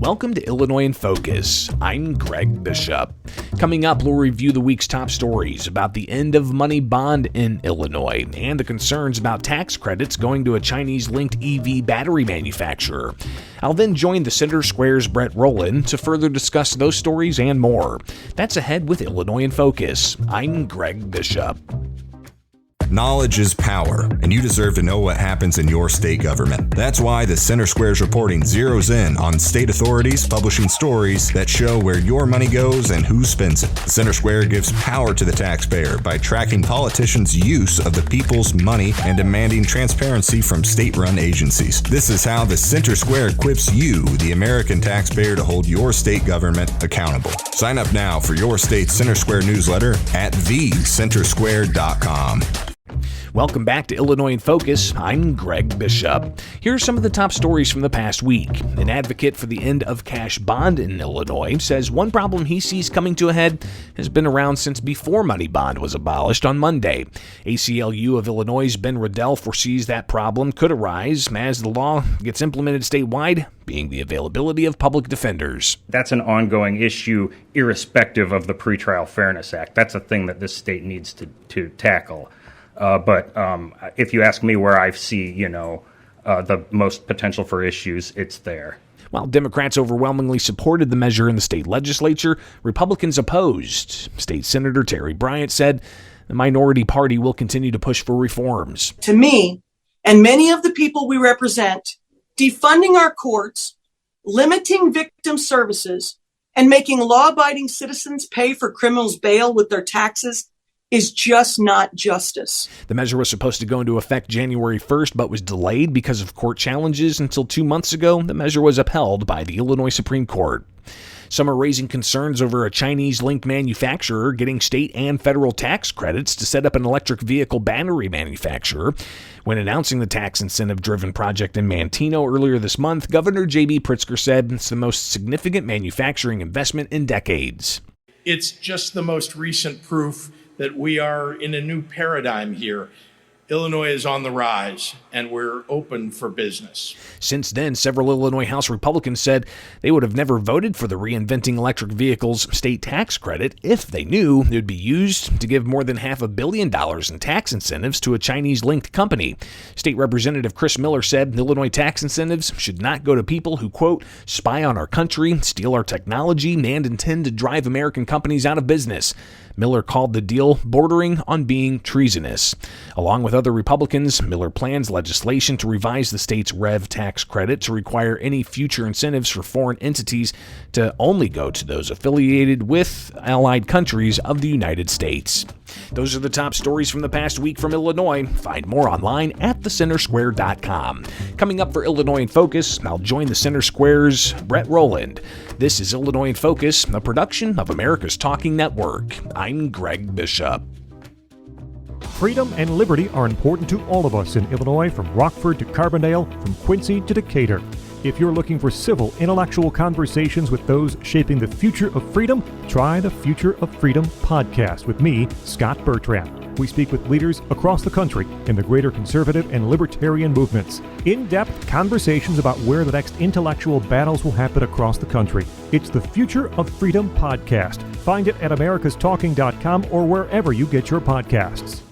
Welcome to Illinois in Focus. I'm Greg Bishop. Coming up, we'll review the week's top stories about the end of money bond in Illinois and the concerns about tax credits going to a Chinese-linked EV battery manufacturer. I'll then join the Center Square's Brett Rowland to further discuss those stories and more. That's ahead with Illinois in Focus. I'm Greg Bishop. Knowledge is power, and you deserve to know what happens in your state government. That's why the Center Square's reporting zeroes in on state authorities publishing stories that show where your money goes and who spends it. The Center Square gives power to the taxpayer by tracking politicians' use of the people's money and demanding transparency from state-run agencies. This is how the Center Square equips you, the American taxpayer, to hold your state government accountable. Sign up now for your state's Center Square newsletter at thecentersquare.com. Welcome back to Illinois in Focus. I'm Greg Bishop. Here are some of the top stories from the past week. An advocate for the end of cash bond in Illinois says one problem he sees coming to a head has been around since before money bond was abolished on Monday. ACLU of Illinois' Ben Riddell foresees that problem could arise as the law gets implemented statewide, being the availability of public defenders. That's an ongoing issue irrespective of the Pretrial Fairness Act. That's a thing that this state needs to tackle. But if you ask me where I see, the most potential for issues, it's there. While Democrats overwhelmingly supported the measure in the state legislature, Republicans opposed. State Senator Terry Bryant said the minority party will continue to push for reforms. To me, and many of the people we represent, defunding our courts, limiting victim services, and making law-abiding citizens pay for criminals' bail with their taxes is just not justice. The measure was supposed to go into effect January 1st, but was delayed because of court challenges until 2 months ago. The measure was upheld by the Illinois Supreme Court. Some are raising concerns over a Chinese-linked manufacturer getting state and federal tax credits to set up an electric vehicle battery manufacturer. When announcing the tax incentive-driven project in Manteno earlier this month, Governor J.B. Pritzker said it's the most significant manufacturing investment in decades. It's just the most recent proof that we are in a new paradigm here. Illinois is on the rise, and we're open for business. Since then, several Illinois House Republicans said they would have never voted for the Reinventing Electric Vehicles state tax credit if they knew it would be used to give more than $500 million in tax incentives to a Chinese-linked company. State Representative Chris Miller said Illinois tax incentives should not go to people who, quote, spy on our country, steal our technology, and intend to drive American companies out of business. Miller called the deal bordering on being treasonous. Along with other Republicans, Miller plans legislation to revise the state's REV tax credit to require any future incentives for foreign entities to only go to those affiliated with allied countries of the United States. Those are the top stories from the past week from Illinois. Find more online at thecentersquare.com. Coming up for Illinois in Focus, I'll join the Center Square's Brett Rowland. This is Illinois in Focus, a production of America's Talking Network. I'm Greg Bishop. Freedom and liberty are important to all of us in Illinois, from Rockford to Carbondale, from Quincy to Decatur. If you're looking for civil, intellectual conversations with those shaping the future of freedom, try the Future of Freedom podcast with me, Scott Bertrand. We speak with leaders across the country in the greater conservative and libertarian movements. In-depth conversations about where the next intellectual battles will happen across the country. It's the Future of Freedom podcast. Find it at americastalking.com or wherever you get your podcasts.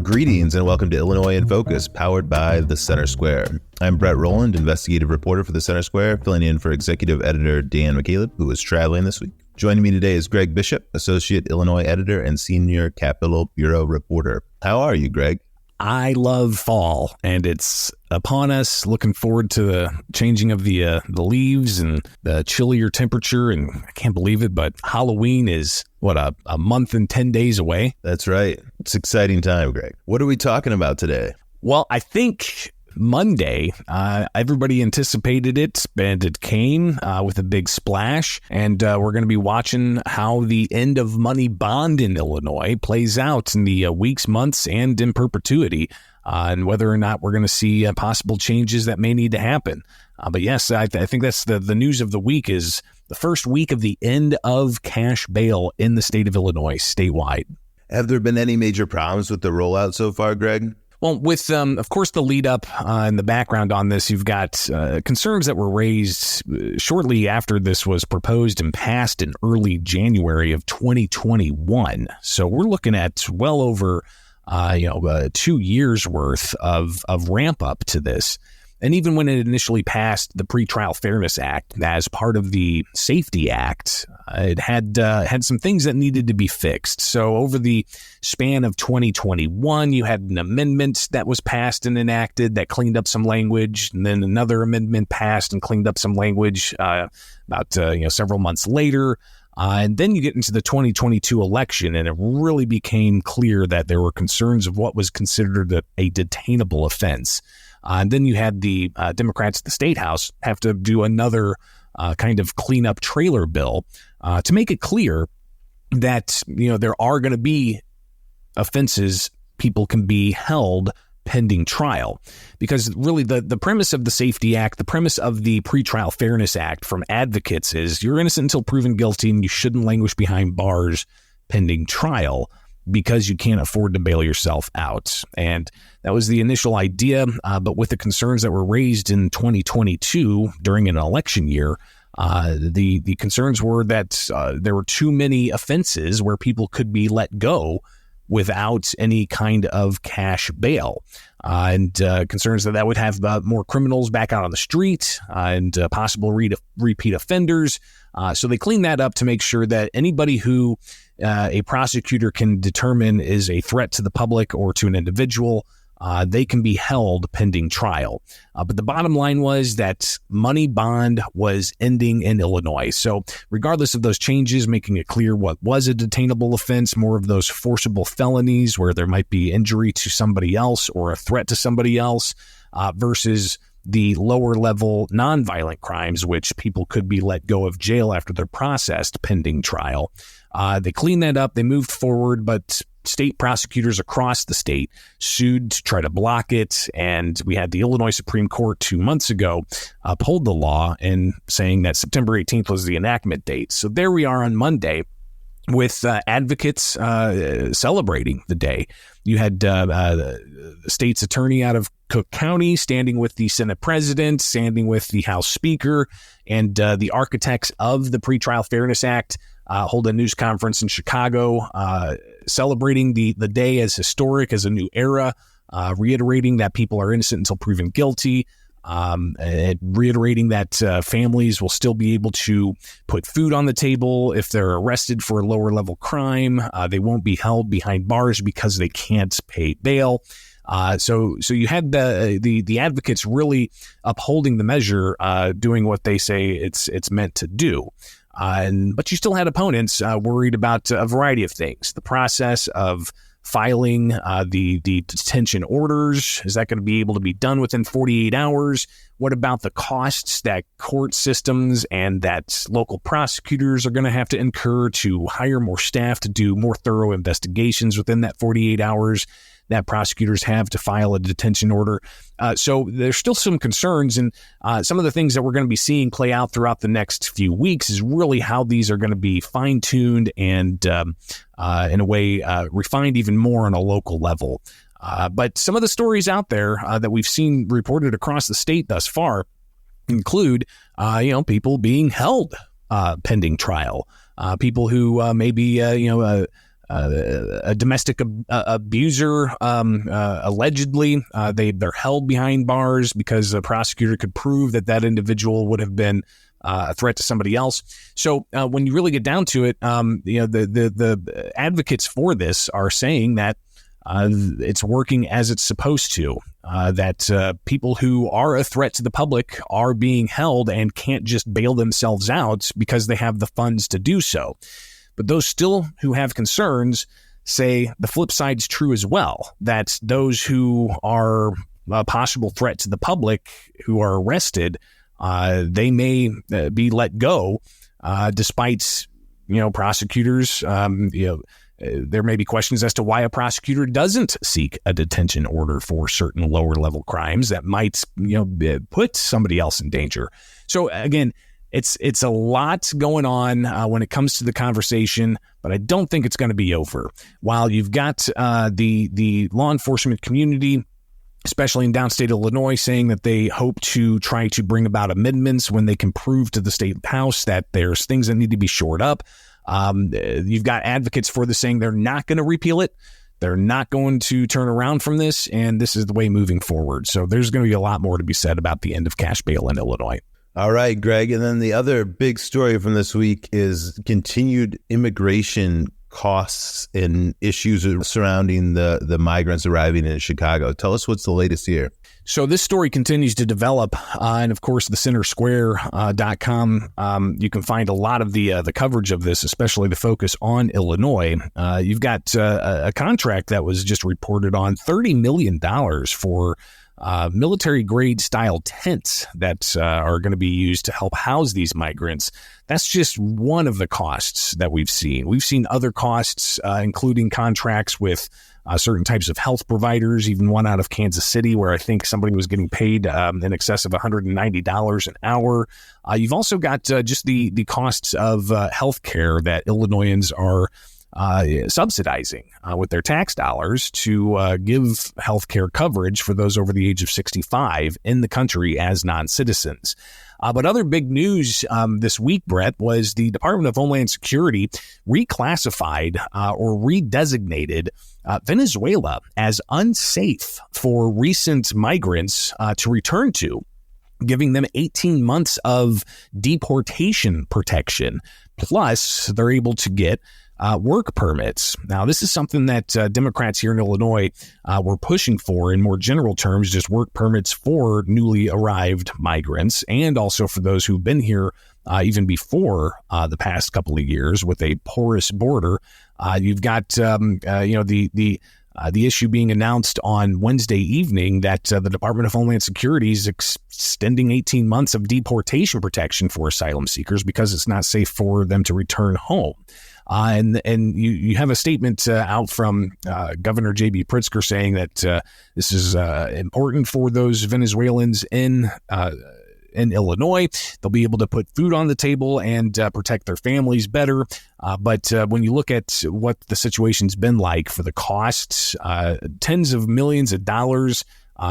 Greetings and welcome to Illinois in Focus, powered by the Center Square. I'm Brett Rowland, investigative reporter for the Center Square, filling in for executive editor Dan McCaleb, who is traveling this week. Joining me today is Greg Bishop, associate Illinois editor and senior Capitol Bureau reporter. How are you, Greg? I love fall, and it's upon us. Looking forward to the changing of the leaves and the chillier temperature, and I can't believe it, but Halloween is, a month and 10 days away? That's right. It's an exciting time, Greg. What are we talking about today? Well, I think Monday, everybody anticipated it, and it came with a big splash, and we're going to be watching how the end of money bond in Illinois plays out in the weeks, months, and in perpetuity, and whether or not we're going to see possible changes that may need to happen. But yes, I think that's the news of the week is the first week of the end of cash bail in the state of Illinois, statewide. Have there been any major problems with the rollout so far, Greg? Well, with, of course, the lead up and the background on this, you've got concerns that were raised shortly after this was proposed and passed in early January of 2021. So we're looking at well over 2 years worth of ramp up to this. And even when it initially passed the Pretrial Fairness Act as part of the Safety Act, it had some things that needed to be fixed. So over the span of 2021, you had an amendment that was passed and enacted that cleaned up some language, and then another amendment passed and cleaned up some language about several months later. And then you get into the 2022 election, and it really became clear that there were concerns of what was considered a detainable offense. And then you had the Democrats at the State House have to do another kind of cleanup trailer bill to make it clear that, there are going to be offenses people can be held pending trial. Because really the premise of the Safety Act, the premise of the Pretrial Fairness Act from advocates is you're innocent until proven guilty and you shouldn't languish behind bars pending trial because you can't afford to bail yourself out. And that was the initial idea, but with the concerns that were raised in 2022 during an election year, the concerns were that there were too many offenses where people could be let go without any kind of cash bail, and concerns that would have more criminals back out on the street and possible repeat offenders. So they cleaned that up to make sure that anybody who a prosecutor can determine is a threat to the public or to an individual, they can be held pending trial. But the bottom line was that money bond was ending in Illinois. So regardless of those changes, making it clear what was a detainable offense, more of those forcible felonies where there might be injury to somebody else or a threat to somebody else, versus the lower level nonviolent crimes, which people could be let go of jail after they're processed pending trial. They cleaned that up. They moved forward, but state prosecutors across the state sued to try to block it. And we had the Illinois Supreme Court 2 months ago uphold the law and saying that September 18th was the enactment date. So there we are on Monday with advocates celebrating the day. You had the state's attorney out of Cook County standing with the Senate president, standing with the House Speaker, and the architects of the Pretrial Fairness Act hold a news conference in Chicago celebrating the day as historic, as a new era, reiterating that people are innocent until proven guilty, and reiterating that families will still be able to put food on the table if they're arrested for a lower level crime. They won't be held behind bars because they can't pay bail. So you had the advocates really upholding the measure, doing what they say it's meant to do. But you still had opponents worried about a variety of things. The process of filing the detention orders, is that going to be able to be done within 48 hours? What about the costs that court systems and that local prosecutors are going to have to incur to hire more staff to do more thorough investigations within that 48 hours that prosecutors have to file a detention order? So there's still some concerns, and some of the things that we're going to be seeing play out throughout the next few weeks is really how these are going to be fine-tuned and in a way refined even more on a local level. But some of the stories out there that we've seen reported across the state thus far include, people being held pending trial, people who may be, a domestic abuser, allegedly. They're held behind bars because a prosecutor could prove that individual would have been a threat to somebody else. So when you really get down to it, the advocates for this are saying that it's working as it's supposed to, that people who are a threat to the public are being held and can't just bail themselves out because they have the funds to do so. But those still who have concerns say the flip side's true as well, that those who are a possible threat to the public who are arrested, they may be let go despite, prosecutors, there may be questions as to why a prosecutor doesn't seek a detention order for certain lower level crimes that might, put somebody else in danger. So again, It's a lot going on when it comes to the conversation, but I don't think it's going to be over. While you've got the law enforcement community, especially in downstate Illinois, saying that they hope to try to bring about amendments when they can prove to the state house that there's things that need to be shored up. You've got advocates for this saying they're not going to repeal it. They're not going to turn around from this, and this is the way moving forward. So there's going to be a lot more to be said about the end of cash bail in Illinois. All right, Greg. And then the other big story from this week is continued immigration costs and issues surrounding the migrants arriving in Chicago. Tell us what's the latest here. So this story continues to develop, and of course, the centersquare.com. You can find a lot of the coverage of this, especially the focus on Illinois. You've got a contract that was just reported on $30 million for military-grade style tents that are going to be used to help house these migrants. That's just one of the costs that we've seen. We've seen other costs, including contracts with certain types of health providers, even one out of Kansas City where I think somebody was getting paid in excess of $190 an hour. You've also got just the costs of health care that Illinoisans are subsidizing with their tax dollars to give health care coverage for those over the age of 65 in the country as non-citizens. But other big news this week, Brett, was the Department of Homeland Security reclassified or redesignated Venezuela as unsafe for recent migrants to return to, giving them 18 months of deportation protection. Plus, they're able to get work permits. Now, this is something that Democrats here in Illinois were pushing for in more general terms, just work permits for newly arrived migrants and also for those who've been here even before the past couple of years with a porous border. You've got, the issue being announced on Wednesday evening that the Department of Homeland Security is extending 18 months of deportation protection for asylum seekers because it's not safe for them to return home. And you have a statement out from Governor J.B. Pritzker saying that this is important for those Venezuelans in Illinois. They'll be able to put food on the table and protect their families better. But when you look at what the situation's been like for the costs, tens of millions of dollars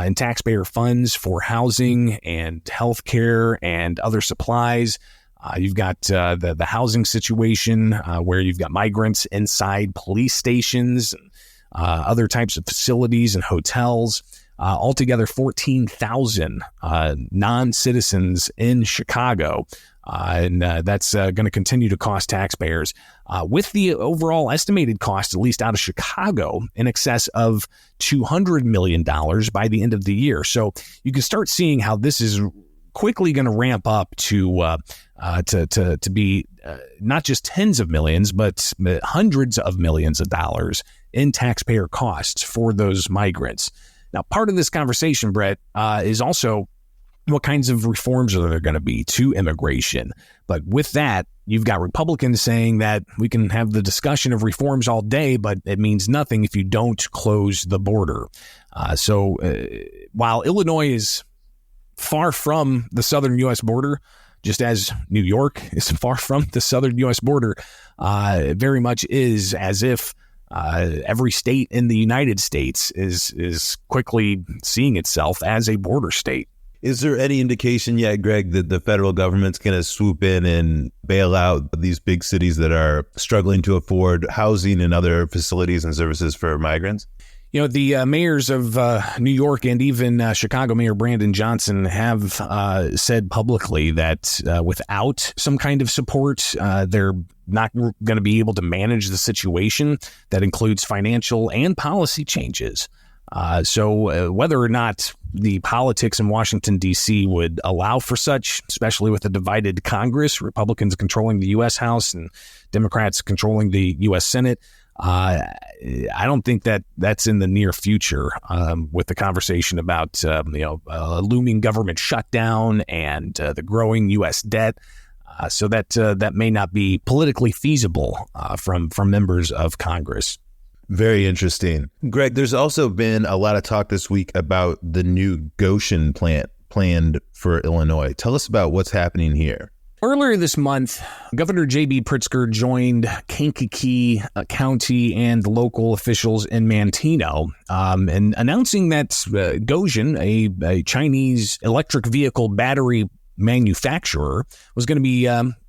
in taxpayer funds for housing and health care and other supplies. You've got the housing situation where you've got migrants inside police stations and other types of facilities and hotels. Altogether, 14,000 non-citizens in Chicago. And that's going to continue to cost taxpayers with the overall estimated cost, at least out of Chicago, in excess of $200 million by the end of the year. So you can start seeing how this is quickly going to ramp up to be not just tens of millions, but hundreds of millions of dollars in taxpayer costs for those migrants. Now, part of this conversation, Brett, is also what kinds of reforms are there going to be to immigration. But with that, you've got Republicans saying that we can have the discussion of reforms all day, but it means nothing if you don't close the border. So while Illinois is far from the southern U.S. border, just as New York is far from the southern U.S. border, it very much is as if every state in the United States is quickly seeing itself as a border state. Is there any indication yet, Greg, that the federal government's going to swoop in and bail out these big cities that are struggling to afford housing and other facilities and services for migrants? You know, the mayors of New York and even Chicago Mayor Brandon Johnson have said publicly that without some kind of support, they're not going to be able to manage the situation. That includes financial and policy changes. So whether or not the politics in Washington, D.C. would allow for such, especially with a divided Congress, Republicans controlling the U.S. House and Democrats controlling the U.S. Senate, I don't think that that's in the near future with the conversation about, a looming government shutdown and the growing U.S. debt. So that may not be politically feasible from members of Congress. Very interesting. Greg, there's also been a lot of talk this week about the new Goshen plant planned for Illinois. Tell us about what's happening here. Earlier this month, Governor J.B. Pritzker joined Kankakee County and local officials in Manteno and announcing that Goshen, a Chinese electric vehicle battery manufacturer, was going to be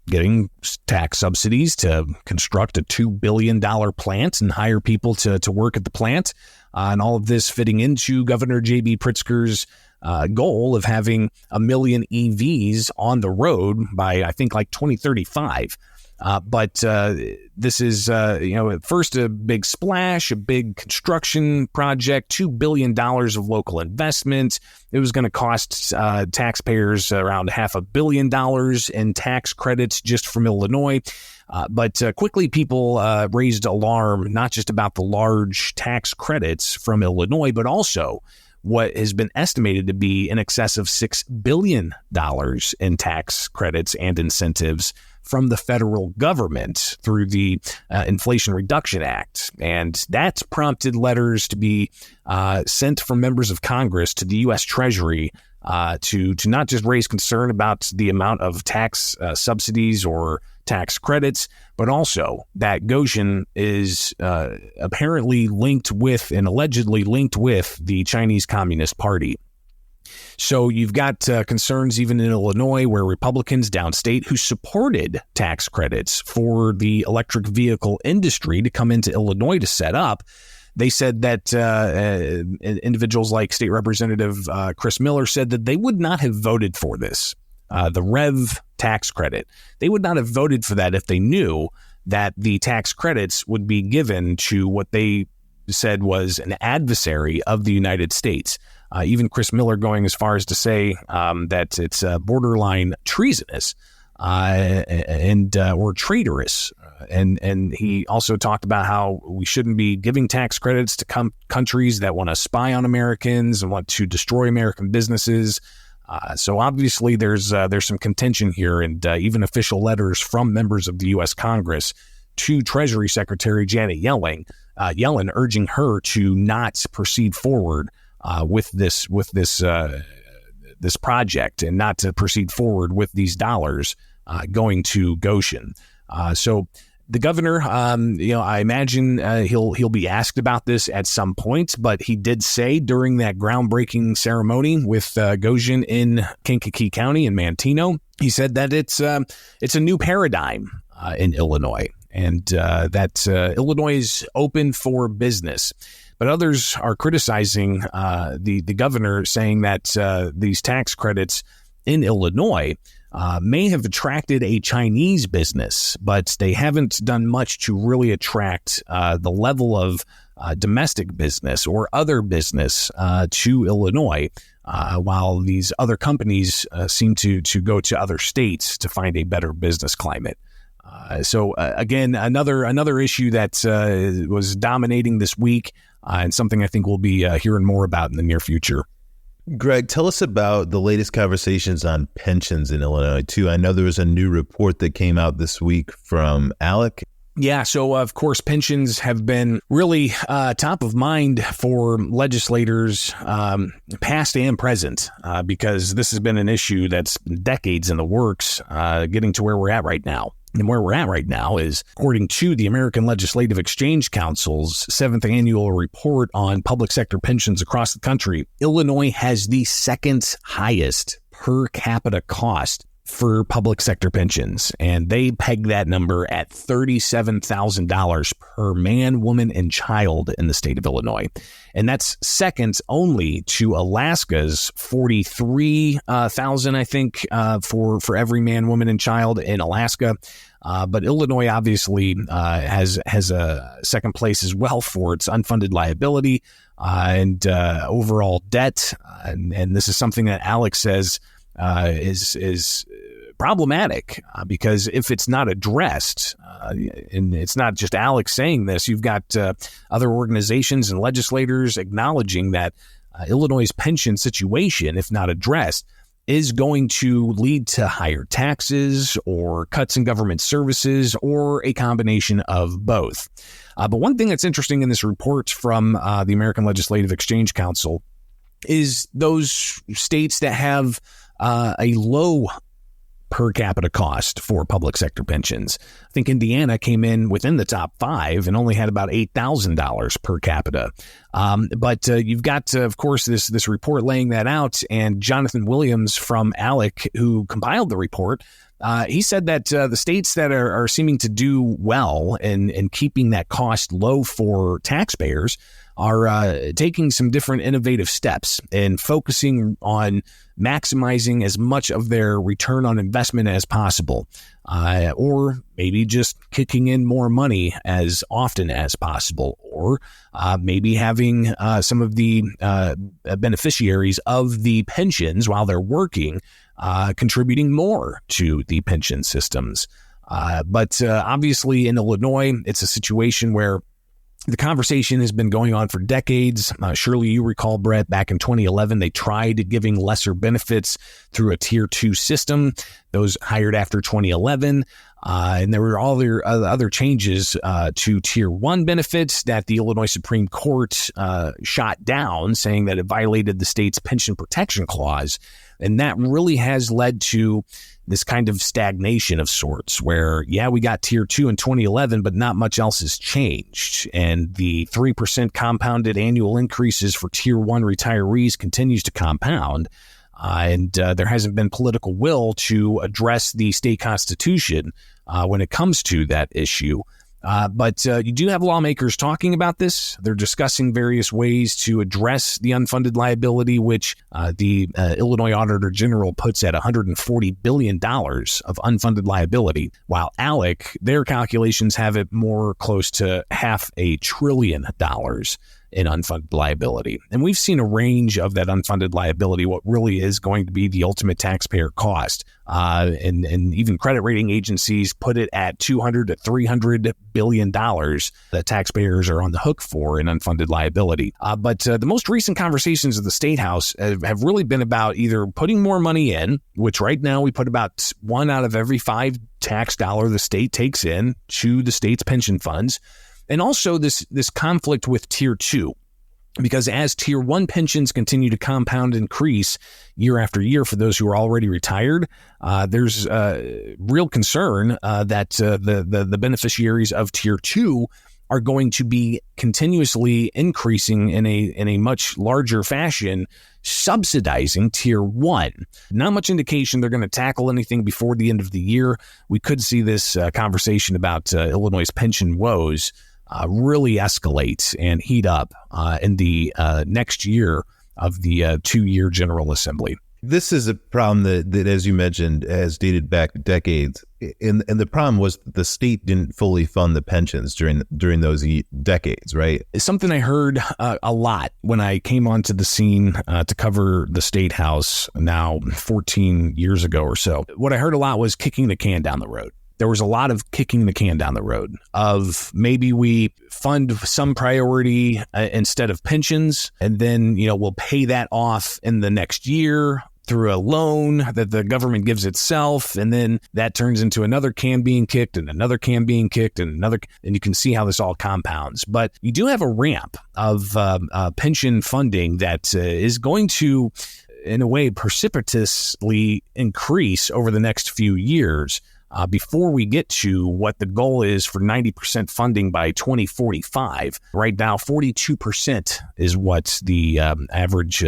getting tax subsidies to construct a $2 billion plant and hire people to work at the plant. And all of this fitting into Governor J.B. Pritzker's goal of having 1 million EVs on the road by, I think, like 2035. But this is, at first a big splash, a big construction project, $2 billion of local investment. It was going to cost taxpayers around $500 million in tax credits just from Illinois. But quickly people raised alarm, not just about the large tax credits from Illinois, but also what has been estimated to be in excess of $6 billion in tax credits and incentives from the federal government through the Inflation Reduction Act. And that's prompted letters to be sent from members of Congress to the U.S. Treasury to not just raise concern about the amount of tax subsidies or tax credits, but also that Goshen is apparently linked with and allegedly linked with the Chinese Communist Party. So you've got concerns even in Illinois where Republicans downstate who supported tax credits for the electric vehicle industry to come into Illinois to set up. They said that individuals like State Representative Chris Miller said that they would not have voted for this. The REV tax credit. They would not have voted for that if they knew that the tax credits would be given to what they said was an adversary of the United States. Even Chris Miller going as far as to say that it's borderline treasonous or traitorous. And he also talked about how we shouldn't be giving tax credits to countries that want to spy on Americans and want to destroy American businesses. So obviously there's some contention here, and even official letters from members of the U.S. Congress to Treasury Secretary Janet Yellen urging her to not proceed forward with this project and not to proceed forward with these dollars going to Goshen. So the governor, I imagine he'll be asked about this at some point, but he did say during that groundbreaking ceremony with Goshen in Kankakee County in Manteno, he said that it's a new paradigm in Illinois, and that Illinois is open for business. But others are criticizing the governor, saying that these tax credits in Illinois may have attracted a Chinese business, but they haven't done much to really attract the level of domestic business or other business to Illinois, while these other companies seem to go to other states to find a better business climate. So again, another issue that was dominating this week, and something I think we'll be hearing more about in the near future. Greg, tell us about the latest conversations on pensions in Illinois, too. I know there was a new report that came out this week from ALEC. Yeah, so of course, pensions have been really top of mind for legislators, past and present, because this has been an issue that's been decades in the works, getting to where we're at right now. And where we're at right now is, according to the American Legislative Exchange Council's 7th annual report on public sector pensions across the country, Illinois has the second highest per capita cost for public sector pensions. And they peg that number at $37,000 per man, woman, and child in the state of Illinois. And that's second only to Alaska's $43,000, I think, for every man, woman, and child in Alaska. But Illinois obviously has a second place as well for its unfunded liability and overall debt. And this is something that Alex says is problematic because if it's not addressed, and it's not just Alex saying this, you've got other organizations and legislators acknowledging that Illinois' pension situation, if not addressed, is going to lead to higher taxes or cuts in government services or a combination of both. But one thing that's interesting in this report from the American Legislative Exchange Council is those states that have a low per capita cost for public sector pensions. I think Indiana came in within the top 5 and only had about $8,000 per capita. But you've got, of course, this report laying that out. And Jonathan Williams from ALEC, who compiled the report, he said that the states that are seeming to do well in keeping that cost low for taxpayers are taking some different innovative steps and focusing on maximizing as much of their return on investment as possible, or maybe just kicking in more money as often as possible, or maybe having some of the beneficiaries of the pensions while they're working contributing more to the pension systems. But obviously in Illinois, it's a situation where the conversation has been going on for decades. Surely you recall, Brett, back in 2011, they tried giving lesser benefits through a Tier 2 system. Those hired after 2011. And there were all the other changes to Tier 1 benefits that the Illinois Supreme Court shot down, saying that it violated the state's pension protection clause. And that really has led to this kind of stagnation of sorts where, yeah, we got Tier 2 in 2011, but not much else has changed. And the 3% compounded annual increases for Tier 1 retirees continues to compound. And there hasn't been political will to address the state constitution when it comes to that issue. But you do have lawmakers talking about this. They're discussing various ways to address the unfunded liability, which the Illinois Auditor General puts at $140 billion of unfunded liability, while ALEC, their calculations have it more close to $500 billion in unfunded liability. And we've seen a range of that unfunded liability, what really is going to be the ultimate taxpayer cost. And even credit rating agencies put it at $200 to $300 billion that taxpayers are on the hook for in unfunded liability. But the most recent conversations of the State House have really been about either putting more money in, which right now we put about 1 out of every 5 tax dollar the state takes in to the state's pension funds, and also this conflict with Tier 2. Because as Tier 1 pensions continue to compound increase year after year for those who are already retired, there's real concern that the beneficiaries of Tier 2 are going to be continuously increasing in a much larger fashion, subsidizing Tier 1. Not much indication they're going to tackle anything before the end of the year. We could see this conversation about Illinois' pension woes really escalate and heat up in the next year of the 2-year General Assembly. This is a problem that, as you mentioned, has dated back decades. And the problem was the state didn't fully fund the pensions during those decades, right? It's something I heard a lot when I came onto the scene to cover the State House now 14 years ago or so. What I heard a lot was kicking the can down the road. There was a lot of kicking the can down the road of maybe we fund some priority instead of pensions, and then, we'll pay that off in the next year through a loan that the government gives itself. And then that turns into another can being kicked and another can being kicked and another, and you can see how this all compounds. But you do have a ramp of pension funding that is going to, in a way, precipitously increase over the next few years. Before we get to what the goal is for 90% funding by 2045. Right now, 42% is what the average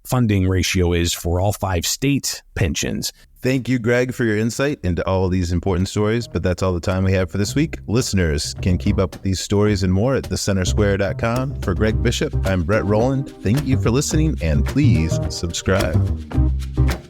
funding ratio is for all 5 state pensions. Thank you, Greg, for your insight into all of these important stories, but that's all the time we have for this week. Listeners can keep up with these stories and more at thecentersquare.com. For Greg Bishop, I'm Brett Rowland. Thank you for listening, and please subscribe.